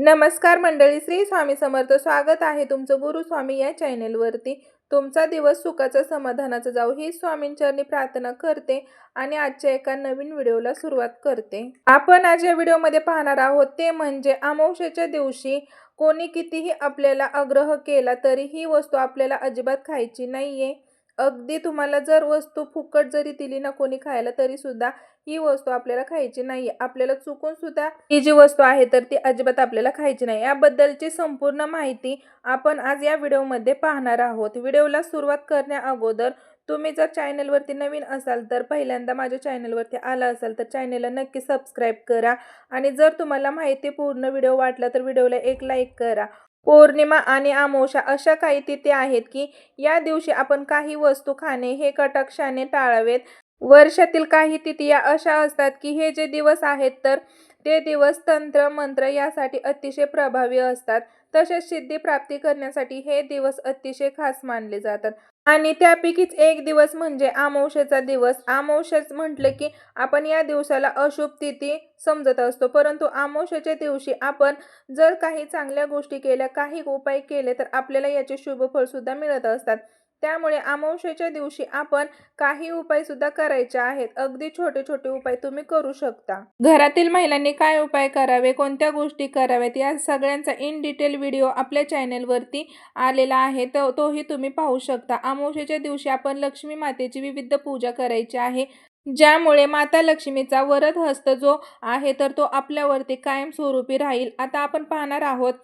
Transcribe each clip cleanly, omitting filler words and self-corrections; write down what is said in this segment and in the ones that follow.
नमस्कार मंडळी, श्री स्वामी समर्थ. स्वागत आहे तुमचं गुरु स्वामी या चॅनेलवरती. तुमचा दिवस सुखाचा समाधानाचा जाऊ ही स्वामींचरणी प्रार्थना करते आणि आजच्या एका नवीन व्हिडिओला सुरुवात करते. आपण आज या व्हिडिओमध्ये पाहणार आहोत ते म्हणजे अमावस्येच्या दिवशी कोणी कितीही आपल्याला आग्रह केला तरी ही वस्तू आपल्याला अजिबात खायची नाहीये. अगदी तुम्हाला जर वस्तू फुकट जरी दिली ना कोणी खायला तरी सुद्धा ही वस्तू आपल्याला खायची नाहीये. आपल्याला चुकून सुद्धा ही जी वस्तू आहे तर ती अजिबात आपल्याला खायची नाही. याबद्दलची संपूर्ण माहिती आपण आज या व्हिडिओमध्ये पाहणार आहोत. व्हिडिओला सुरुवात करण्या अगोदर तुम्ही जर चॅनलवरती नवीन असाल तर पहिल्यांदा माझ्या चॅनलवरती आला असाल तर चॅनलला नक्की सबस्क्राईब करा आणि जर तुम्हाला माहिती पूर्ण व्हिडिओ वाटला तर व्हिडिओला एक लाईक करा. पौर्णिमा आणि अमावस्या अशा काही तिथी आहेत की या दिवशी आपण काही वस्तू खाणे हे कटाक्षाने टाळावेत. वर्षातील काही तिथी या अशा असतात की हे जे दिवस आहेत तर ते दिवस तंत्र मंत्र यासाठी अतिशय प्रभावी असतात. तसेच सिद्धी प्राप्ती करण्यासाठी हे दिवस अतिशय खास मानले जातात आणि त्यापैकीच एक दिवस म्हणजे अमावस्येचा दिवस. अमावस्याच म्हटलं की आपण या दिवसाला अशुभ तिथी समजत असतो, परंतु अमावस्येच्या दिवशी आपण जर काही चांगल्या गोष्टी केल्या, काही उपाय केले तर आपल्याला याचे शुभ फळ सुद्धा मिळत असतात. त्यामुळे अमावस्येच्या दिवशी आपण काही उपाय सुद्धा करायचे आहेत. अगदी छोटे छोटे उपाय तुम्ही करू शकता. घरातील महिलांनी काय उपाय करावे, कोणत्या गोष्टी कराव्यात या सगळ्यांचा इन डिटेल व्हिडिओ आपल्या चॅनेलवरती आलेला आहे, तोही तुम्ही पाहू शकता. अमावस्येच्या दिवशी आपण लक्ष्मी मातेची विविध पूजा करायची आहे, ज्यामुळे माता लक्ष्मीचा वरद हस्त जो आहे तर तो आपल्यावरती कायमस्वरूपी राहील. आता आपण पाहणार आहोत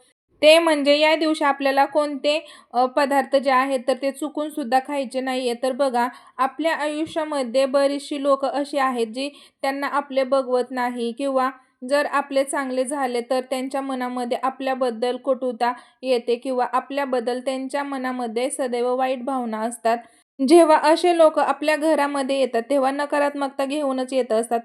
ते म्हणजे या दिवशी आपल्याला कोणते पदार्थ जे आहेत तर ते चुकून सुद्धा खायचे नाहीये. तर बघा, आपल्या आयुष्यामध्ये बरीचशी लोक अशी आहेत जी त्यांना आपले बघवत नाही किंवा जर आपले चांगले झाले तर त्यांच्या मनामध्ये आपल्याबद्दल कटुता येते किंवा आपल्याबद्दल त्यांच्या मनामध्ये सदैव वाईट भावना असतात. जेव्हा असे लोक आपल्या घरामध्ये येतात तेव्हा नकारात्मकता घेऊनच येत असतात.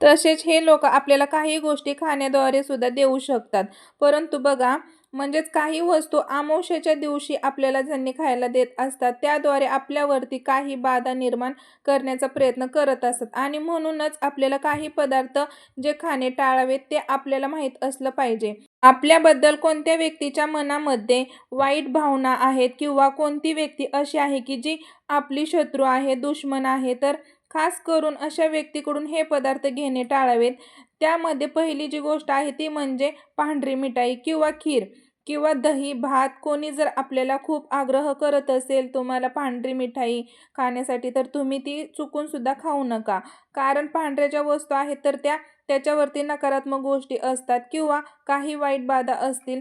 तसेच हे लोक आपल्याला काही गोष्टी खाण्याद्वारे सुद्धा देऊ शकतात. परंतु बघा, म्हणजेच काही वस्तू अमावस्येच्या दिवशी आपल्याला ज्यांनी खायला देत असतात त्याद्वारे आपल्यावरती काही बाधा निर्माण करण्याचा प्रयत्न करत असतात आणि म्हणूनच आपल्याला काही पदार्थ जे खाणे टाळावेत ते आपल्याला माहीत असलं पाहिजे. आपल्याबद्दल कोणत्या व्यक्तीच्या मनामध्ये वाईट भावना आहेत किंवा कोणती व्यक्ती अशी आहे की जी आपली शत्रू आहे, दुश्मन आहे, तर खास करून अशा व्यक्तीकडून हे पदार्थ घेणे टाळावेत. त्यामध्ये पहिली जी गोष्ट आहे ती म्हणजे पांढरी मिठाई किंवा खीर किंवा दही भात. कोणी जर आपल्याला खूप आग्रह करत असेल तुम्हाला पांढरी मिठाई खाण्यासाठी तर तुम्ही ती चुकून सुद्धा खाऊ नका, कारण पांढऱ्या ज्या वस्तू आहेत तर त्याच्यावरती नकारात्मक गोष्टी असतात किंवा काही वाईट बाधा असतील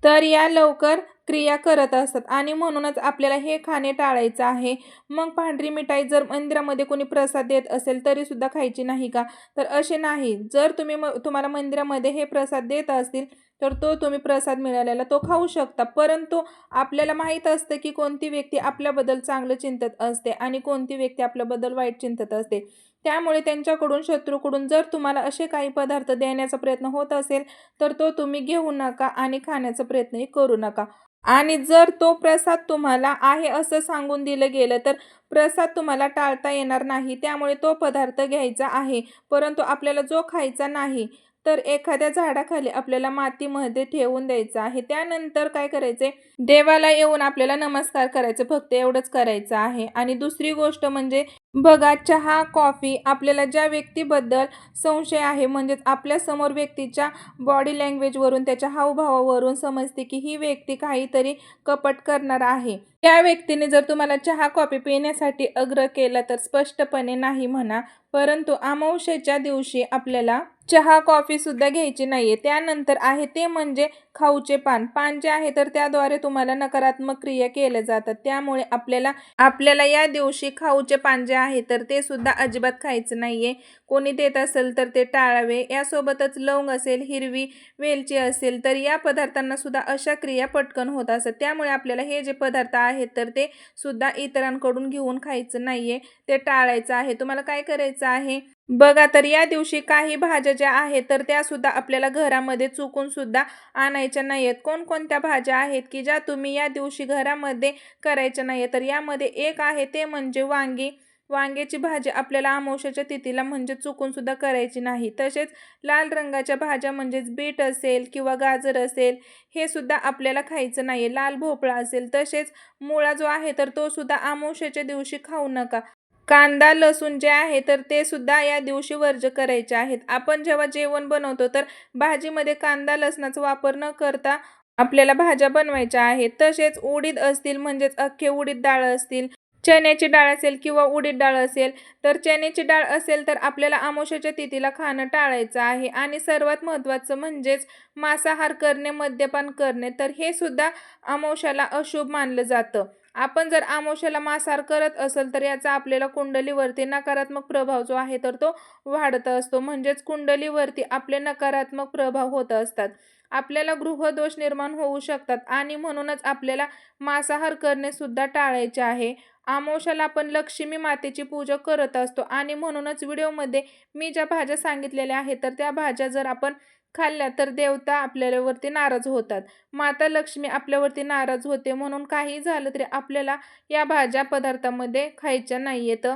तर या लवकर क्रिया करत असतात आणि म्हणूनच आपल्याला हे खाणे टाळायचं आहे. मग पांढरी मिठाई जर मंदिरामध्ये कोणी प्रसाद देत असेल तरी सुद्धा खायची नाही का? तर असे नाही. जर तुम्हाला मंदिरामध्ये हे प्रसाद देत असतील तर तुम्ही प्रसाद मिळालेला तो खाऊ शकता, परंतु आपल्याला माहीत असतं की कोणती व्यक्ती आपल्याबद्दल चांगलं चिंतत असते आणि कोणती व्यक्ती आपल्याबद्दल वाईट चिंतत असते. त्यामुळे त्यांच्याकडून, शत्रूकडून जर तुम्हाला असे काही पदार्थ देण्याचा प्रयत्न होत असेल तर तुम्ही घेऊ नका आणि खाण्याचा प्रयत्नही करू नका. आणि जर तो प्रसाद तुम्हाला आहे असं सांगून दिलं गेलं तर प्रसाद तुम्हाला टाळता येणार नाही. त्यामुळे तो पदार्थ घ्यायचा आहे, परंतु आपल्याला जो खायचा नाही तर एखाद्या झाडाखाली आपल्याला मातीमध्ये ठेवून द्यायचं आहे. त्यानंतर काय करायचे, देवाला येऊन आपल्याला नमस्कार करायचं, फक्त एवढंच करायचं आहे. आणि दुसरी गोष्ट म्हणजे बघा, चहा कॉफी आपल्याला ज्या व्यक्तीबद्दल संशय आहे, म्हणजेच आपल्या समोर व्यक्तीच्या बॉडी लँग्वेजवरून, त्याच्या हावभावावरून समजते की ही व्यक्ती काहीतरी कपट करणार आहे, त्या व्यक्तीने जर तुम्हाला चहा कॉफी पिण्यासाठी आग्रह केला तर स्पष्टपणे नाही म्हणा. परंतु अमावस्येच्या दिवशी आपल्याला चहा कॉफी सुद्धा घ्यायची नाहीये. त्यानंतर आहे ते म्हणजे खाऊचे पान जे आहे तर त्याद्वारे तुम्हाला नकारात्मक क्रिया केल्या जातात. त्यामुळे आपल्याला या दिवशी खाऊचे पान जे आहे तर ते सुद्धा अजिबात खायचं नाहीये. कोणी देत असेल तर ते टाळावे. यासोबतच लवंग असेल, हिरवी वेलची असेल तर या पदार्थांना सुद्धा अशा क्रिया पटकन होत असतात. त्यामुळे आपल्याला हे जे पदार्थ आहेत तर ते सुद्धा इतरांकडून घेऊन खायचं नाहीये, ते टाळायचं आहे. तुम्हाला काय करायचं आहे बघा, तर या दिवशी काही भाज्या ज्या आहेत तर त्या सुद्धा आपल्याला घरामध्ये चुकून सुद्धा आणायच्या नाहीयेत. कोणकोणत्या भाज्या आहेत की ज्या तुम्ही या दिवशी घरामध्ये करायच्या नाहीये, तर यामध्ये एक आहे ते म्हणजे वांगी. वांग्याची भाजी आपल्याला अमावस्येच्या तिथीला म्हणजे चुकून सुद्धा करायची नाही. तसेच लाल रंगाच्या भाज्या म्हणजेच बीट असेल किंवा गाजर असेल हे सुद्धा आपल्याला खायचं नाही. लाल भोपळा असेल तसेच मुळा जो आहे तर तो सुद्धा अमावस्येच्या दिवशी खाऊ नका. कांदा लसूण जे आहे तर ते सुद्धा या दिवशी वर्ज्य करायचे आहेत. आपण जेव्हा जेवण बनवतो तर भाजीमध्ये कांदा लसणाचा वापर न करता आपल्याला भाज्या बनवायच्या आहेत. तसेच उडीद असतील म्हणजेच अख्खे उडीद डाळ असतील, चण्याची डाळ असेल किंवा उडीद डाळ असेल तर चण्याची डाळ असेल तर आपल्याला अमावस्येच्या तिथीला खाणं टाळायचं आहे. आणि सर्वात महत्त्वाचं म्हणजेच मांसाहार करणे, मद्यपान करणे तर हे सुद्धा अमावस्याला अशुभ मानलं जातं. आपण जर अमावस्याला मांसाहार करत असेल तर याचा आपल्याला कुंडलीवरती नकारात्मक प्रभाव जो आहे तर तो वाढत असतो. म्हणजेच कुंडलीवरती आपले नकारात्मक प्रभाव होत असतात. आपल्याला गृहदोष निर्माण होऊ शकतात आणि म्हणूनच आपल्याला मांसाहार करणे सुद्धा टाळायचे आहे. अमावस्याला आपण लक्ष्मी मातेची पूजा करत असतो आणि म्हणूनच व्हिडिओमध्ये मी ज्या भाज्या सांगितलेल्या आहेत तर त्या भाज्या जर आपण खाल्ल्या तर देवता आपल्यावरती नाराज होतात. माता लक्ष्मी आपल्यावरती नाराज होते. म्हणून काही झालं तरी आपल्याला या भाज्या पदार्थामध्ये खायच्या नाहीयेत.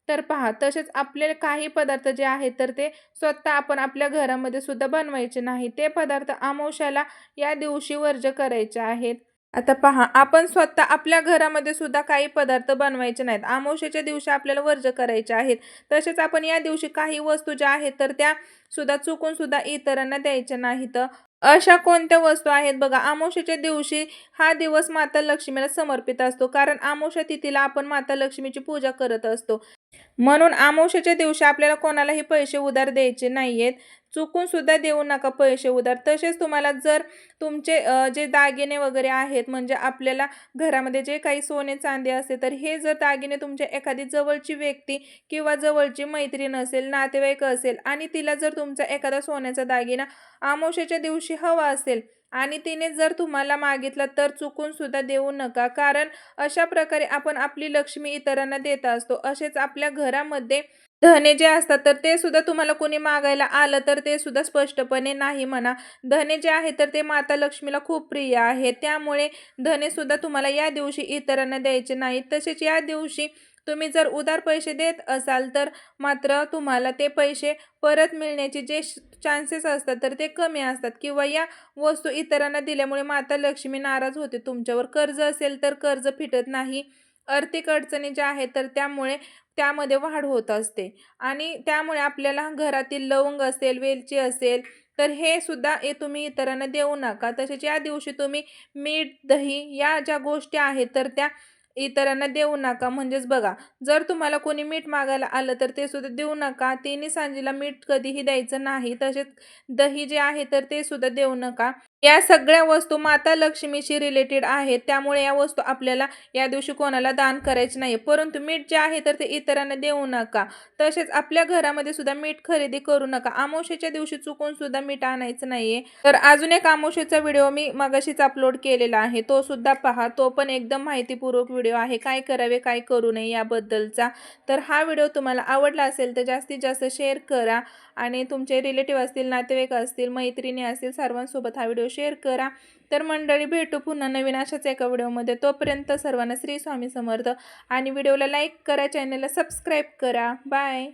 तर पहा, तसेच आपले काही पदार्थ जे आहेत तर ते स्वतः आपण आपल्या घरामध्ये सुद्धा बनवायचे नाही. ते पदार्थ अमावस्याला या दिवशी वर्ज्य करायचे आहेत. आता पहा, आपण स्वतः आपल्या घरामध्ये सुद्धा काही पदार्थ बनवायचे नाहीत. अमावस्येच्या दिवशी आपल्याला वर्ज्य करायचे आहेत. तसेच आपण या दिवशी काही वस्तू ज्या आहेत तर त्या सुद्धा चुकून सुद्धा इतरांना द्यायच्या नाहीत. अशा कोणत्या वस्तू आहेत बघा, अमावस्येच्या दिवशी हा दिवस माता लक्ष्मीला समर्पित असतो. कारण अमावस्या तिथीला आपण माता लक्ष्मीची पूजा करत असतो. म्हणून अमावस्येच्या दिवशी आपल्याला कोणालाही पैसे उधार द्यायचे नाहीयेत. चुकून सुद्धा देऊ नका पैसे उधार. तसेच तुम्हाला जर तुमचे जे दागिने वगैरे आहेत म्हणजे आपल्याला घरामध्ये जे काही सोने चांदी असते तर हे जर दागिने तुमच्या एखादी जवळची व्यक्ती किंवा जवळची मैत्रीण असेल, नातेवाईक असेल आणि तिला जर तुमचा एखादा सोन्याचा दागिना अमावस्येच्या दिवशी हवा असेल आणि तिने जर तुम्हाला मागितला तर चुकून सुद्धा देऊ नका. कारण अशा प्रकारे आपण आपली लक्ष्मी इतरांना देत असतो. असेच आपल्या घरामध्ये धने जे असतात तर ते सुद्धा तुम्हाला कोणी मागायला आलं तर ते सुद्धा स्पष्टपणे नाही म्हणा. धने जे आहे तर ते माता लक्ष्मीला खूप प्रिय आहे. त्यामुळे धने सुद्धा तुम्हाला या दिवशी इतरांना द्यायचे नाहीत. तसेच या दिवशी तुम्ही जर उधार पैसे देत असाल तर मात्र तुम्हाला ते पैसे परत मिळण्याचे जे चान्सेस असतात तर ते कमी असतात. किंवा या वस्तू इतरांना दिल्यामुळे माता लक्ष्मी नाराज होते तुमच्यावर. कर्ज असेल तर कर्ज फिटत नाही. आर्थिक अडचणी ज्या आहेत तर त्यामध्ये वाढ होत असते. आणि त्यामुळे आपल्याला घरातील लवंग असेल, वेलची असेल तर हे सुद्धा तुम्ही इतरांना देऊ नका. तसेच या दिवशी तुम्ही मीठ, दही या ज्या गोष्टी आहेत तर त्या इतरांना देऊ नका. म्हणजेच बघा, जर तुम्हाला कोणी मीठ मागायला आलं तर ते सुद्धा देऊ नका. तिन्ही सांजेला मीठ कधीही द्यायचं नाही. तसेच दही जे आहे तर ते सुद्धा देऊ नका. या सगळ्या वस्तू माता लक्ष्मीशी रिलेटेड आहेत. त्यामुळे या वस्तू आपल्याला या दिवशी कोणाला दान करायचे नाही. परंतु मीठ जे आहे तर ते इतरांना देऊ नका. तसेच आपल्या घरामध्ये सुद्धा मीठ खरेदी करू नका. अमावस्येच्या दिवशी चुकून सुद्धा मीठ आणायचं नाहीये. तर अजून एक अमावस्येचा व्हिडिओ मी मगाशीच अपलोड केलेला आहे, तो सुद्धा पहा. तो पण एकदम माहितीपूर्वक व्हिडिओ आहे, काय करावे काय करू नये याबद्दलचा. तर हा व्हिडिओ तुम्हाला आवडला असेल तर जास्तीत जास्त शेअर करा आणि तुमचे रिलेटिव्ह असतील, नातेवाईक असतील, मैत्रिणी असतील सर्वांसोबत हा व्हिडिओ शेअर करा. तर मंडळी, भेटू पुन्हा नवीन अशाच एका व्हिडिओमध्ये. तोपर्यंत सर्वांना श्री स्वामी समर्थ आणि व्हिडिओला लाईक करा, चॅनलला सबस्क्राईब करा. बाय.